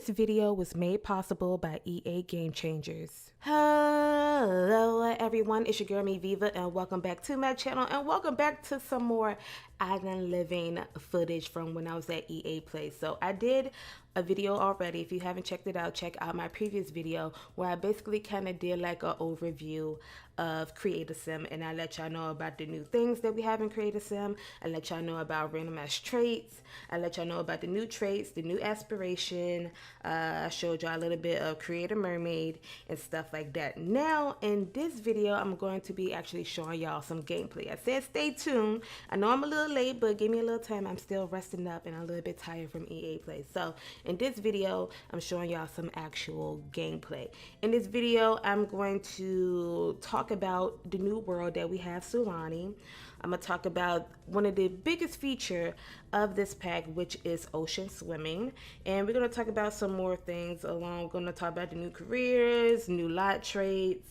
This video was made possible by EA Game Changers. Hello everyone, it's your girl xViva and welcome back to my channel and welcome back to some more island living footage from when I was at EA Play. So I did a video already. If you haven't checked it out, check out my previous video where I basically kind of did like an overview of Creator Sim, and I let y'all know about the new things that we have in Creator Sim. I let y'all know about randomized traits. I let y'all know about the new traits, the new aspiration. I showed y'all a little bit of Creator Mermaid and stuff like that. Now in this video, I'm going to be actually showing y'all some gameplay. I said stay tuned. I know I'm a little late, but give me a little time. I'm still resting up and I'm a little bit tired from EA Play. So in this video, I'm showing y'all some actual gameplay. In this video, I'm going to talk about the new world that we have, Sulani. I'm gonna talk about one of the biggest feature of this pack, which is ocean swimming, and we're gonna talk about some more things along. We're gonna talk about the new careers, new lot traits,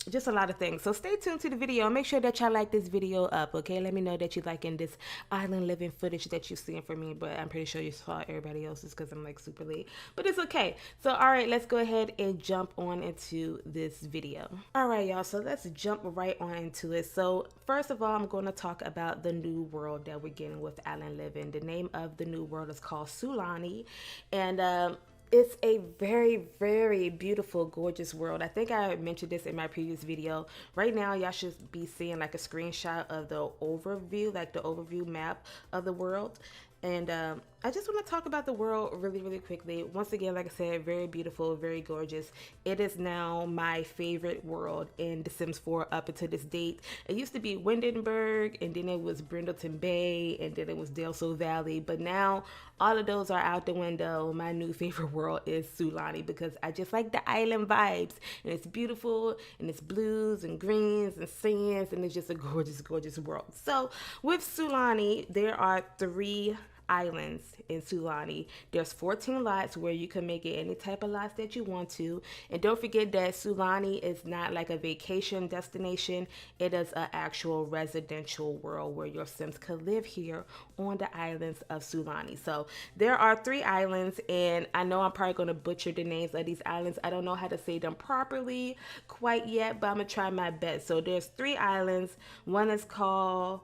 just a lot of things. So stay tuned to the video. Make sure that y'all like this video up, okay? Let me know that you liking this island living footage that you're seeing from me, but I'm pretty sure you saw everybody else's because I'm like super late, but it's okay. So all right, let's go ahead and jump on into this video. All right, y'all, so let's jump right on into it. So first of all, I'm going to talk about the new world that we're getting with island living. The name of the new world is called Sulani, and it's a very, very beautiful, gorgeous world. I think I mentioned this in my previous video. Right now, y'all should be seeing like a screenshot of the overview, like the overview map of the world. And I just want to talk about the world really, really quickly. Once again, like I said, very beautiful, very gorgeous. It is now my favorite world in The Sims 4 up until this date. It used to be Windenburg, and then it was Brindleton Bay, and then it was Del Sol Valley. But now all of those are out the window. My new favorite world is Sulani because I just like the island vibes. And it's beautiful, and it's blues and greens and sands, and it's just a gorgeous, gorgeous world. So with Sulani, there are 3 islands in Sulani. There's 14 lots where you can make it any type of lots that you want to. And don't forget that Sulani is not like a vacation destination. It is an actual residential world where your Sims could live here on the islands of Sulani. So there are 3 islands, and I know I'm probably going to butcher the names of these islands. I don't know how to say them properly quite yet, but I'm going to try my best. So there's 3 islands. One is called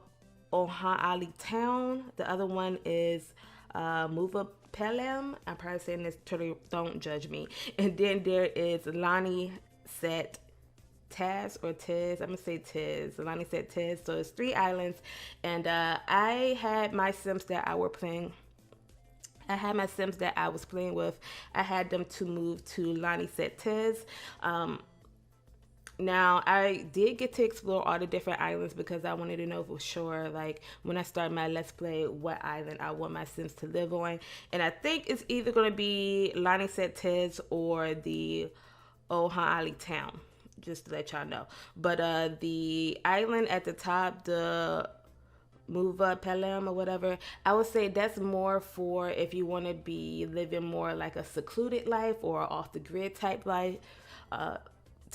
Ohali Town. The other one is Muva Pelem. I'm probably saying this totally, don't judge me. And then there is Lani Set Taz or Tiz. I'm gonna say Tiz. Lani Set Tiz. So it's 3 islands, and I had my Sims that I was playing with. I had them to move to Lani Set Tiz. Now, I did get to explore all the different islands because I wanted to know for sure, like, when I start my Let's Play, what island I want my Sims to live on. And I think it's either going to be Lani Set Tiz or the Ohali Town, just to let y'all know. But the island at the top, the Muva Pelem or whatever, I would say that's more for if you want to be living more like a secluded life or off the grid type life.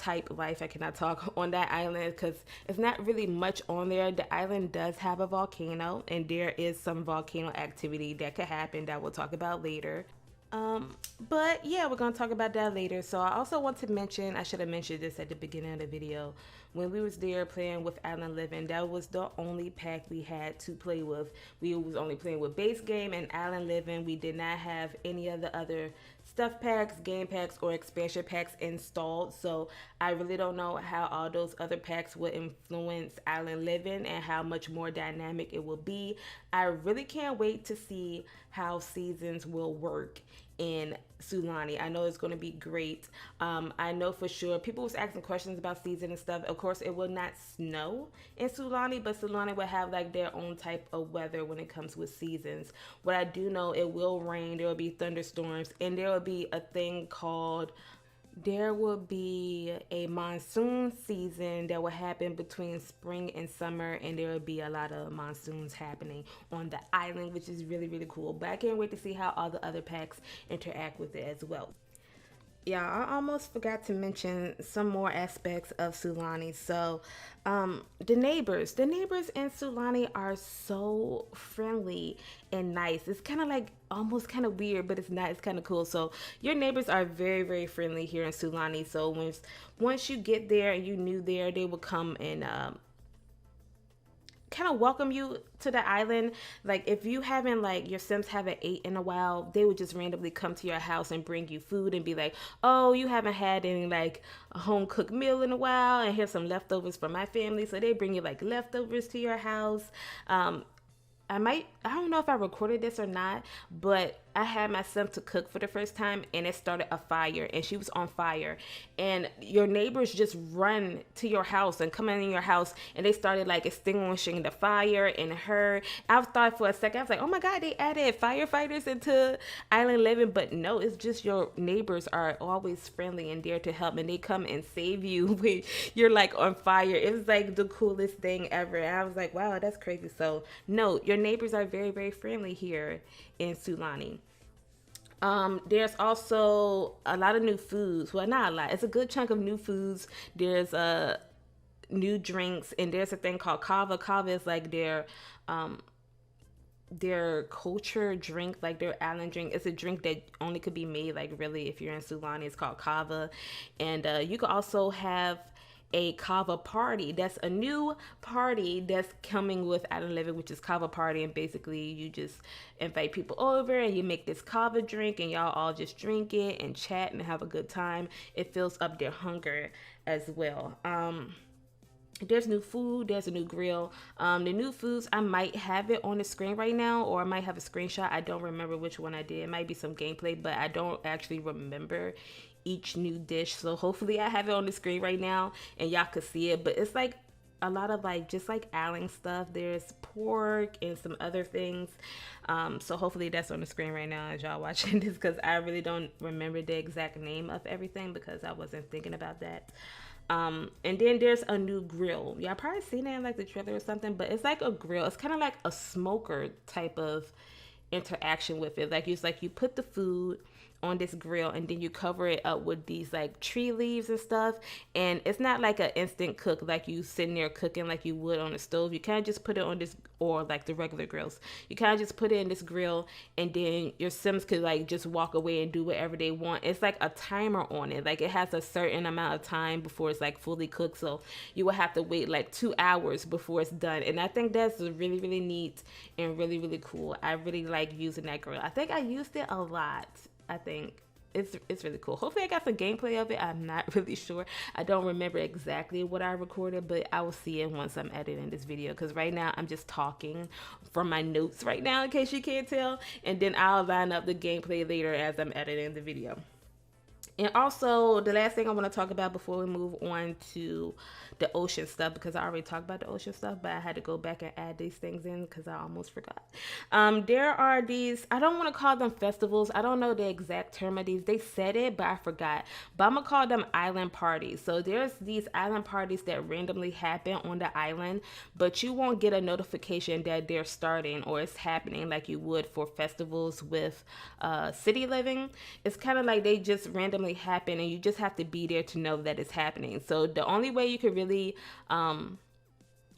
I cannot talk on that island because it's not really much on there. The island does have a volcano, and there is some volcano activity that could happen that we'll talk about later. But yeah, we're gonna talk about that later. So I also want to mention, I should have mentioned this at the beginning of the video, when we was there playing with Island Living, that was the only pack we had to play with. We was only playing with base game and Island Living. We did not have any of the other stuff packs, game packs, or expansion packs installed. So I really don't know how all those other packs would influence Island Living and how much more dynamic it will be. I really can't wait to see how seasons will work in Sulani. I know it's going to be great. I know for sure people was asking questions about season and stuff. Of course, it will not snow in Sulani, but Sulani will have like their own type of weather when it comes with seasons. What I do know, it will rain, there will be thunderstorms, and there will be a thing called, there will be a monsoon season that will happen between spring and summer, and there will be a lot of monsoons happening on the island, which is really, really cool. But I can't wait to see how all the other packs interact with it as well. Yeah, I almost forgot to mention some more aspects of Sulani. So, the neighbors in Sulani are so friendly and nice. It's kind of like almost kind of weird, but it's not. It's kind of cool. So, your neighbors are very, very friendly here in Sulani. So, once you get there and you new there, they will come and kind of welcome you to the island. Like if you haven't like your Sims haven't ate in a while, they would just randomly come to your house and bring you food and be like, "Oh, you haven't had any like a home cooked meal in a while, and here's some leftovers from my family." So they bring you like leftovers to your house. I don't know if I recorded this or not, but I had my son to cook for the first time and it started a fire and she was on fire. And your neighbors just run to your house and come in your house and they started like extinguishing the fire and her. I thought for a second, I was like, oh my God, they added firefighters into Island Living. But no, it's just your neighbors are always friendly and there to help and they come and save you when you're like on fire. It was like the coolest thing ever. And I was like, wow, that's crazy. So no, your neighbors are very, very friendly here in Sulani. There's also a lot of new foods. Well, not a lot. It's a good chunk of new foods. There's new drinks, and there's a thing called Kava. Kava is like their culture drink, like their island drink. It's a drink that only could be made like really if you're in Sulani. It's called Kava, and you could also have a Kava Party. That's a new party that's coming with Island Living, which is Kava Party. And basically, you just invite people over and you make this Kava drink, and y'all all just drink it and chat and have a good time. It fills up their hunger as well. There's new food, there's a new grill. The new foods, I might have it on the screen right now, or I might have a screenshot. I don't remember which one I did. It might be some gameplay, but I don't actually remember each new dish. So hopefully I have it on the screen right now and y'all could see it. But it's like a lot of like just like island stuff. There's pork and some other things. So hopefully that's on the screen right now as y'all watching this, because I really don't remember the exact name of everything because I wasn't thinking about that. And then there's a new grill. Y'all probably seen it in like the trailer or something, but it's like a grill. It's kind of like a smoker type of interaction with it. Like it's like you put the food on this grill and then you cover it up with these like tree leaves and stuff, and it's not like an instant cook like you sitting there cooking like you would on the stove. You kind of just put it on this, or like the regular grills, you kind of just put it in this grill and then your Sims could like just walk away and do whatever they want. It's like a timer on it, like it has a certain amount of time before it's like fully cooked, so you will have to wait like 2 hours before it's done. And I think that's really, really neat and really, really cool. I really like using that grill. I think I used it a lot. I think it's really cool. Hopefully I got some gameplay of it. I'm not really sure. I don't remember exactly what I recorded, but I will see it once I'm editing this video, because right now I'm just talking from my notes right now in case you can't tell, and then I'll line up the gameplay later as I'm editing the video. And also, the last thing I want to talk about before we move on to the ocean stuff, because I already talked about the ocean stuff, but I had to go back and add these things in because I almost forgot. There are these, I don't want to call them festivals. I don't know the exact term of these. They said it, but I forgot. But I'm going to call them island parties. So there's these island parties that randomly happen on the island, but you won't get a notification that they're starting or it's happening like you would for festivals with city living. It's kind of like they just randomly happen and you just have to be there to know that it's happening. So the only way you could really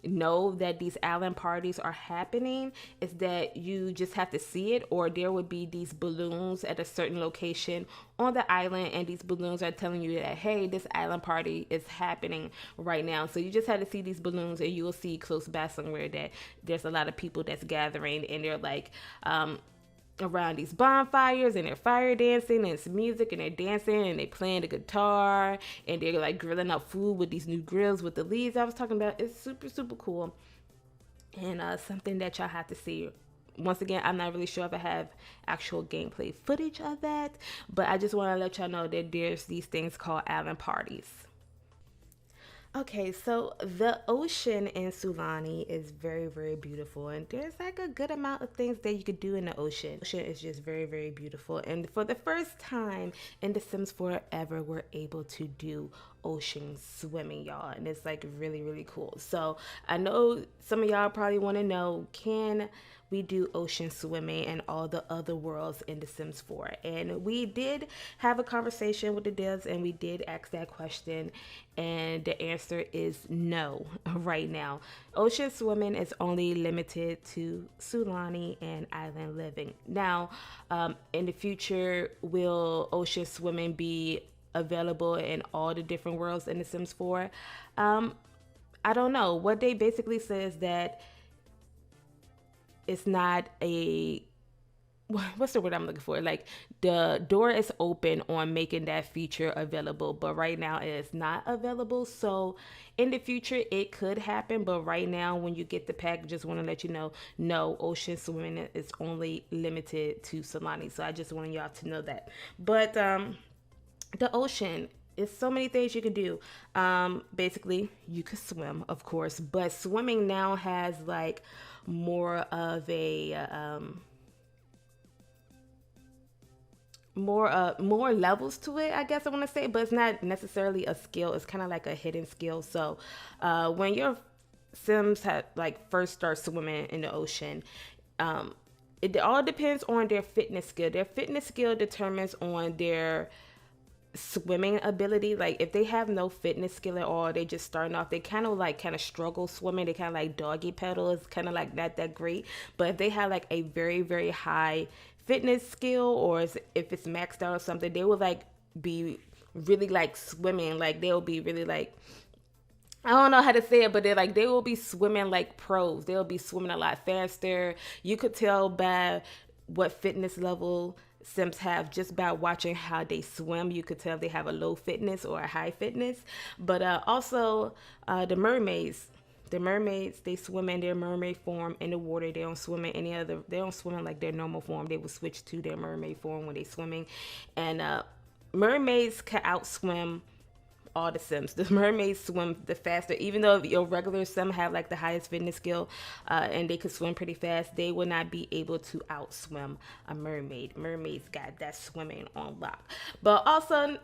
know that these island parties are happening is that you just have to see it, or there would be these balloons at a certain location on the island, and these balloons are telling you that, hey, this island party is happening right now. So you just have to see these balloons and you will see close by somewhere that there's a lot of people that's gathering, and they're like around these bonfires and they're fire dancing and it's music and they're dancing and they playing the guitar and they're like grilling up food with these new grills with the leaves I was talking about. It's super, super cool, and something that y'all have to see. Once again, I'm not really sure if I have actual gameplay footage of that, but I just want to let y'all know that there's these things called island parties. Okay, so the ocean in Sulani is very, very beautiful, and there's like a good amount of things that you could do in the ocean. The ocean is just very, very beautiful, and for the first time in The Sims 4 ever, we're able to do ocean swimming, y'all, and it's like really, really cool. So I know some of y'all probably want to know, can we do ocean swimming and all the other worlds in The Sims 4? And we did have a conversation with the devs, and we did ask that question, and the answer is no. Right now, ocean swimming is only limited to Sulani and island living. Now, in the future, will ocean swimming be available in all the different worlds in The Sims 4? I don't know. What they basically say is that it's not a, what's the word I'm looking for? Like, the door is open on making that feature available, but right now it is not available. So in the future it could happen, but right now when you get the pack, just want to let you know, no, ocean swimming is only limited to Solani. So I just wanted y'all to know that. But the ocean, it's so many things you could do. Basically, you could swim, of course, but swimming now has like more of a more levels to it, I guess I want to say, but it's not necessarily a skill. It's kind of like a hidden skill. So when your Sims have like first start swimming in the ocean, it all depends on their fitness skill. Their fitness skill determines on their swimming ability. Like if they have no fitness skill at all, they just starting off, they kind of struggle swimming. They kind of like doggy paddle. It's kind of like not that great. But if they have like a very, very high fitness skill, or if it's maxed out or something, they will like be really like swimming. Like they'll be really like, I don't know how to say it, but they will be swimming like pros. They'll be swimming a lot faster. You could tell by what fitness level Sims have just by watching how they swim. You could tell if they have a low fitness or a high fitness. But also the mermaids. The mermaids, they swim in their mermaid form in the water. They don't swim in any other, they don't swim in like their normal form. They will switch to their mermaid form when they swimming. And mermaids can outswim all the Sims. The mermaids swim the faster, even though your regular Sim have like the highest fitness skill and they could swim pretty fast, they will not be able to outswim a mermaid. Mermaids got that swimming on lock. But also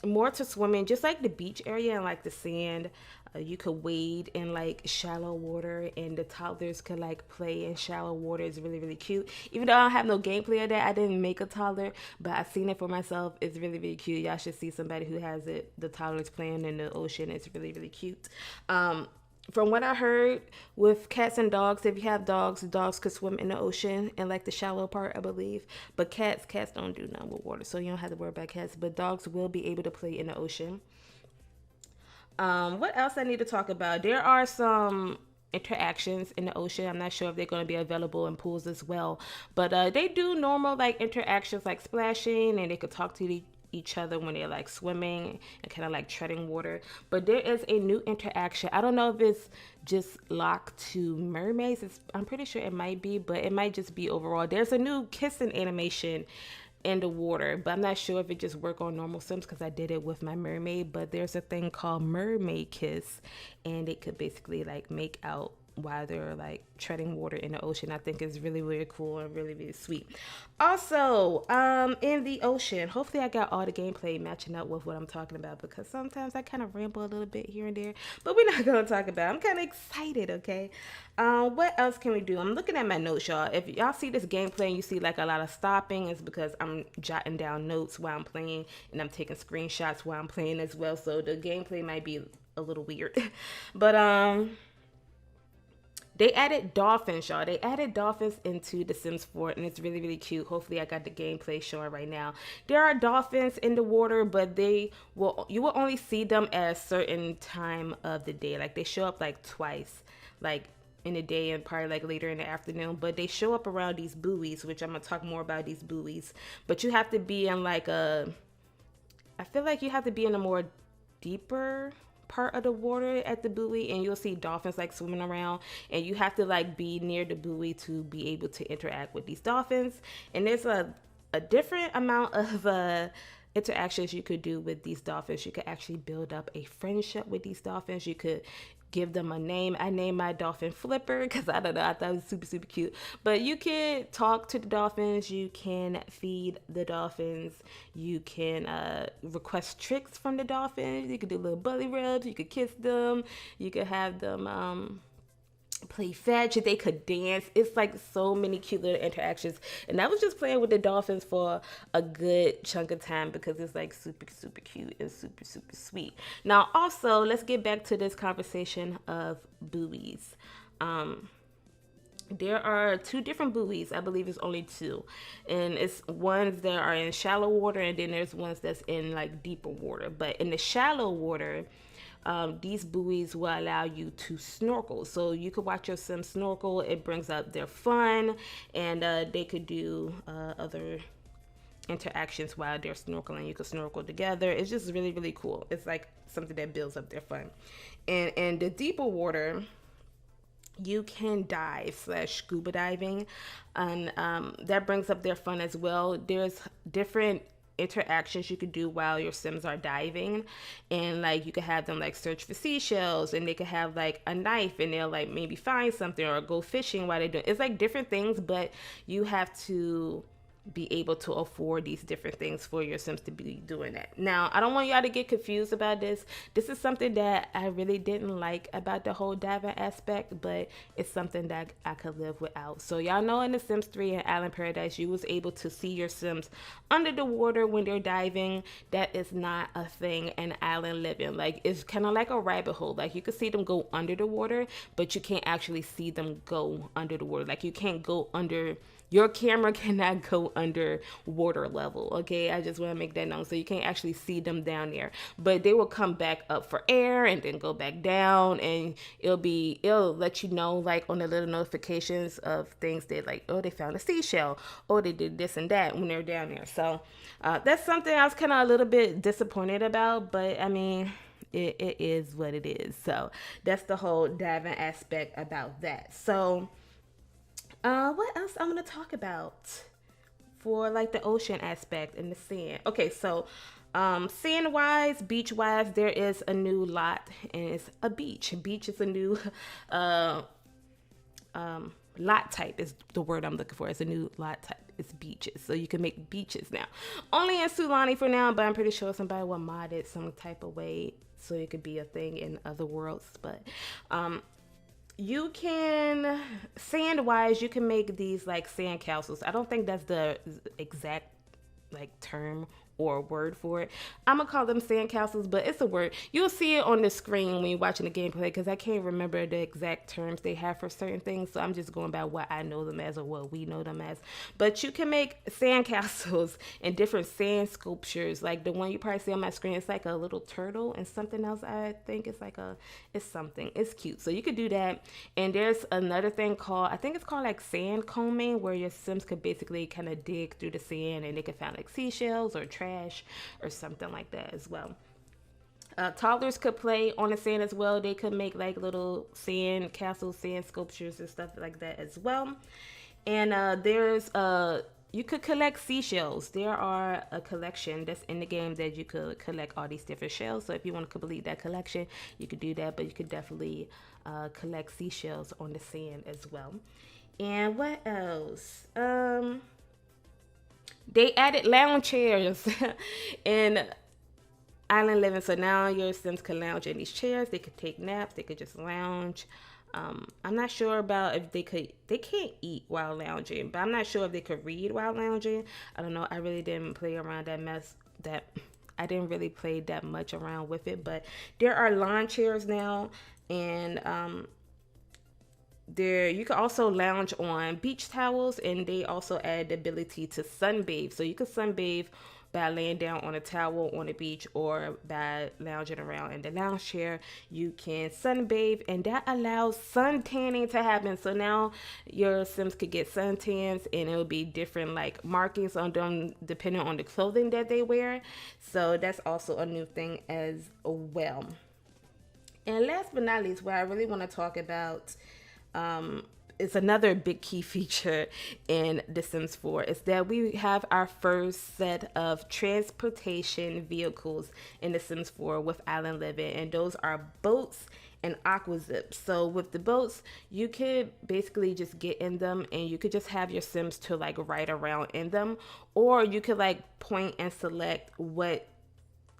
more to swimming, just like the beach area and like the sand, you could wade in like shallow water, and the toddlers could like play in shallow water. It's really, really cute. Even though I don't have no gameplay of that, I didn't make a toddler, but I've seen it for myself. It's really, really cute. Y'all should see somebody who has it. The toddlers playing in the ocean. It's really, really cute. From what I heard with cats and dogs, if you have dogs, dogs could swim in the ocean in like the shallow part, I believe. But cats don't do nothing with water, so you don't have to worry about cats. But dogs will be able to play in the ocean. What else I need to talk about? There are some interactions in the ocean. I'm not sure if they're going to be available in pools as well, but they do normal like interactions like splashing, and they could talk to each other when they're like swimming and kind of like treading water. But there is a new interaction. I don't know if it's just locked to mermaids. I'm pretty sure it might be, but it might just be overall. There's a new kissing animation in the water, but I'm not sure if it just work on normal Sims because I did it with my mermaid. But there's a thing called mermaid kiss, and it could basically like make out while they're like treading water in the ocean. I think it's really, really cool and really, really sweet. Also, in the ocean, hopefully I got all the gameplay matching up with what I'm talking about, because sometimes I kind of ramble a little bit here and there, but we're not going to talk about it. I'm kind of excited, okay? What else can we do? I'm looking at my notes, y'all. If y'all see this gameplay and you see like a lot of stopping, it's because I'm jotting down notes while I'm playing, and I'm taking screenshots while I'm playing as well, so the gameplay might be a little weird. But they added dolphins, y'all. They added dolphins into The Sims 4, and it's really, really cute. Hopefully, I got the gameplay showing right now. There are dolphins in the water, but you will only see them at a certain time of the day. Like, they show up like twice, like in the day and probably like later in the afternoon. But they show up around these buoys, which I'm gonna talk more about these buoys. But you have to be in like I feel like you have to be in a more deeper part of the water at the buoy, and you'll see dolphins like swimming around, and you have to like be near the buoy to be able to interact with these dolphins. And there's a different amount of interactions you could do with these dolphins. You could actually build up a friendship with these dolphins. You could give them a name. I named my dolphin Flipper because I don't know, I thought it was super, super cute. But you can talk to the dolphins. You can feed the dolphins. You can request tricks from the dolphins. You could do little belly rubs. You could kiss them. You could have them play fetch. They could dance. It's like so many cute little interactions, and I was just playing with the dolphins for a good chunk of time because it's like super, super cute and super, super sweet. Now also, let's get back to this conversation of buoys. There are two different buoys. I believe it's only two, and it's ones that are in shallow water, and then there's ones that's in like deeper water. But in the shallow water, these buoys will allow you to snorkel. So you could watch your sim snorkel. It brings up their fun, and they could do other interactions while they're snorkeling. You could snorkel together. It's just really, really cool. It's like something that builds up their fun. And in the deeper water, you can dive / scuba diving, and that brings up their fun as well. There's different interactions you could do while your sims are diving, and like you could have them like search for seashells, and they could have like a knife and they'll like maybe find something, or go fishing while they're doing it's like different things, but you have to be able to afford these different things for your sims to be doing that. Now, I don't want y'all to get confused about this. This is something that I really didn't like about the whole diving aspect, but it's something that I could live without. So y'all know in The Sims 3 and Island Paradise, you was able to see your sims under the water when they're diving. That is not a thing in Island Living. Like, it's kind of like a rabbit hole. Like, you can see them go under the water, but you can't actually see them go under the water. Like, you can't go under, your camera cannot go under water level. Okay, I just want to make that known. So you can't actually see them down there, but they will come back up for air and then go back down, and it'll let you know like on the little notifications of things that like, oh, they found a seashell, oh, they did this and that when they're down there. So that's something I was kind of a little bit disappointed about, but I mean, it is what it is. So that's the whole diving aspect about that. So what else I'm going to talk about for like the ocean aspect and the sand? Okay, so sand wise, beach wise, there is a new lot, and it's a beach. Beach is a new lot type is the word I'm looking for. It's a new lot type. It's beaches. So you can make beaches now. Only in Sulani for now, but I'm pretty sure somebody will mod it some type of way so it could be a thing in other worlds. But you can, sand wise, you can make these like sand castles. I don't think that's the exact like term or word for it. I'm gonna call them sand castles, but it's a word. You'll see it on the screen when you're watching the gameplay, because I can't remember the exact terms they have for certain things, so I'm just going by what I know them as or what we know them as. But you can make sand castles and different sand sculptures, like the one you probably see on my screen. It's like a little turtle and something else. I think it's like it's something. It's cute, so you could do that. And there's another thing called, I think it's called like sand combing, where your sims could basically kind of dig through the sand and they could find like seashells or trash or something like that as well. Toddlers could play on the sand as well. They could make like little sand castles, sand sculptures and stuff like that as well. And there's you could collect seashells. There are a collection that's in the game that you could collect all these different shells. So if you want to complete that collection, you could do that, but you could definitely collect seashells on the sand as well. And what else? They added lounge chairs in Island Living. So now your sims can lounge in these chairs. They could take naps. They could just lounge. I'm not sure about if they can't eat while lounging, but I'm not sure if they could read while lounging. I don't know. I really didn't play around I didn't really play that much around with it, but there are lawn chairs now, and there you can also lounge on beach towels, and they also add the ability to sunbathe. So you can sunbathe by laying down on a towel on the beach, or by lounging around in the lounge chair. You can sunbathe, and that allows sun tanning to happen. So now your sims could get suntans, and it'll be different like markings on them depending on the clothing that they wear. So that's also a new thing as well. And last but not least, what I really want to talk about it's another big key feature in The Sims 4 is that we have our first set of transportation vehicles in The Sims 4 with island living, and those are boats and Aqua Zips. So with the boats, you could basically just get in them and you could just have your Sims to like ride around in them, or you could like point and select what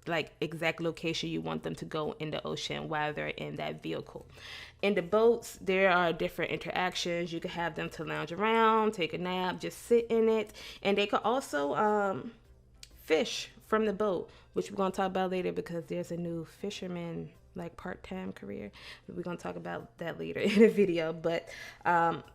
like exact location you want them to go in the ocean while they're in that vehicle. In the boats, there are different interactions. You can have them to lounge around, take a nap, just sit in it, and they could also fish from the boat, which we're going to talk about later because there's a new fisherman like part-time career. We're gonna talk about that later in the video, but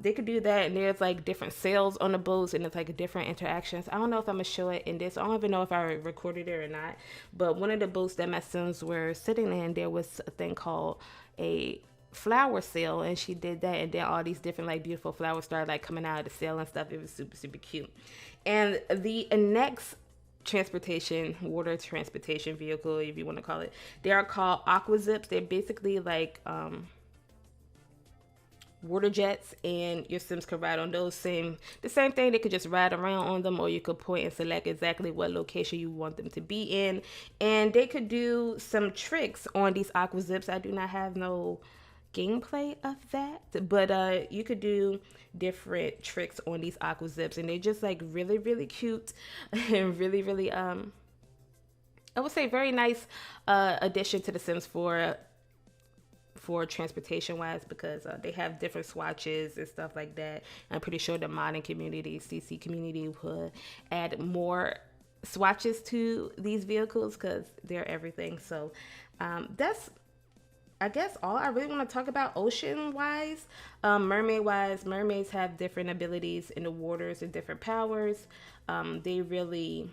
they could do that, and there's like different sails on the boats, and it's like different interactions. I don't know if I'm gonna show it in this. I don't even know if I recorded it or not, but one of the boats that my Sims were sitting in, there was a thing called a flower sail, and she did that, and then all these different like beautiful flowers started like coming out of the sail and stuff. It was super, super cute. And the next water transportation vehicle, if you want to call it, they are called Aqua Zips. They're basically like water jets, and your Sims could ride on those. The same thing, they could just ride around on them, or you could point and select exactly what location you want them to be in, and they could do some tricks on these Aqua Zips. I do not have no gameplay of that, but you could do different tricks on these Aqua Zips, and they're just like really, really cute and really, really I would say very nice addition to The Sims 4 for transportation wise, because they have different swatches and stuff like that. I'm pretty sure the modding community, CC community, would add more swatches to these vehicles because they're everything. So that's, I guess, all I really want to talk about ocean wise. Mermaid wise, mermaids have different abilities in the waters and different powers. They really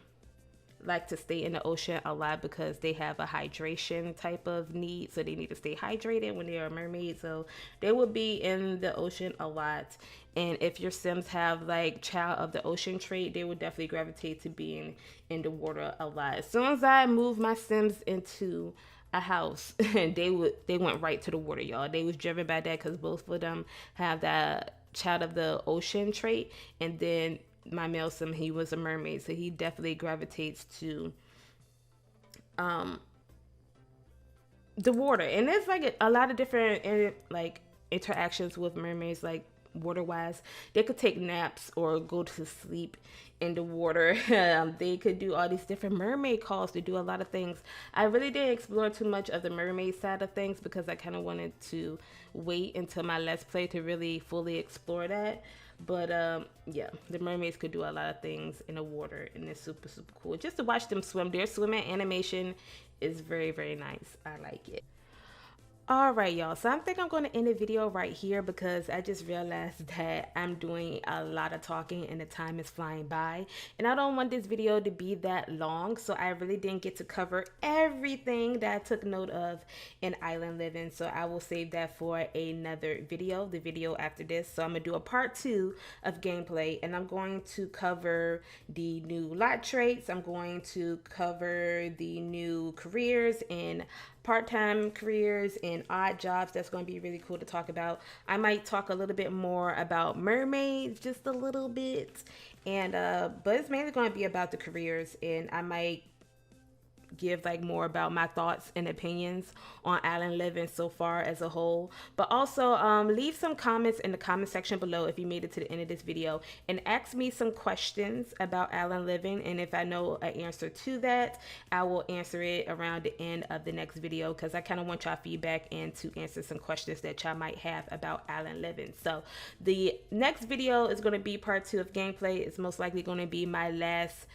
like to stay in the ocean a lot because they have a hydration type of need, so they need to stay hydrated when they are mermaids. So they will be in the ocean a lot, and if your Sims have like child of the ocean trait, they would definitely gravitate to being in the water a lot. As soon as I moved my Sims into a house, they went right to the water, y'all. They was driven by that because both of them have that child of the ocean trait, and then my male Sim, he was a mermaid, so he definitely gravitates to the water. And there's like a lot of different like interactions with mermaids, like water wise. They could take naps or go to sleep in the water. They could do all these different mermaid calls to do a lot of things. I really didn't explore too much of the mermaid side of things because I kind of wanted to wait until my Let's Play to really fully explore that. But yeah, the mermaids could do a lot of things in the water, and it's super, super cool just to watch them swim. Their swimming animation is very, very nice. I like it. All right, y'all, so I think I'm going to end the video right here because I just realized that I'm doing a lot of talking and the time is flying by, and I don't want this video to be that long, so I really didn't get to cover everything that I took note of in Island Living. So I will save that for another video, the video after this. So I'm gonna do a part 2 of gameplay, and I'm going to cover the new lot traits. I'm going to cover the new careers and part-time careers and odd jobs. That's going to be really cool to talk about. I might talk a little bit more about mermaids, just a little bit, and but it's mainly going to be about the careers, and I might give like more about my thoughts and opinions on Island Living so far as a whole. But also leave some comments in the comment section below if you made it to the end of this video, and ask me some questions about Island Living, and if I know an answer to that, I will answer it around the end of the next video, because I kind of want y'all feedback and to answer some questions that y'all might have about Island Living. So the next video is going to be part 2 of gameplay. It's most likely going to be my last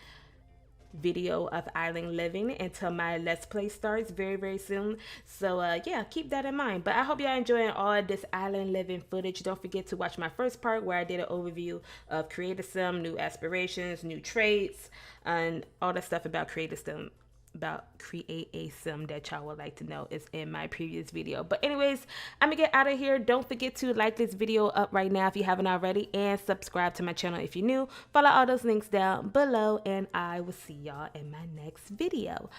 video of Island Living until my Let's Play starts very, very soon. So yeah, keep that in mind. But I hope y'all enjoying all this Island Living footage. Don't forget to watch my first part where I did an overview of Create a Sim, new aspirations, new traits, and all the stuff about Create a Sim that y'all would like to know is in my previous video. But anyways, I'm gonna get out of here. Don't forget to like this video up right now if you haven't already, and subscribe to my channel if you're new. Follow all those links down below, and I will see y'all in my next video.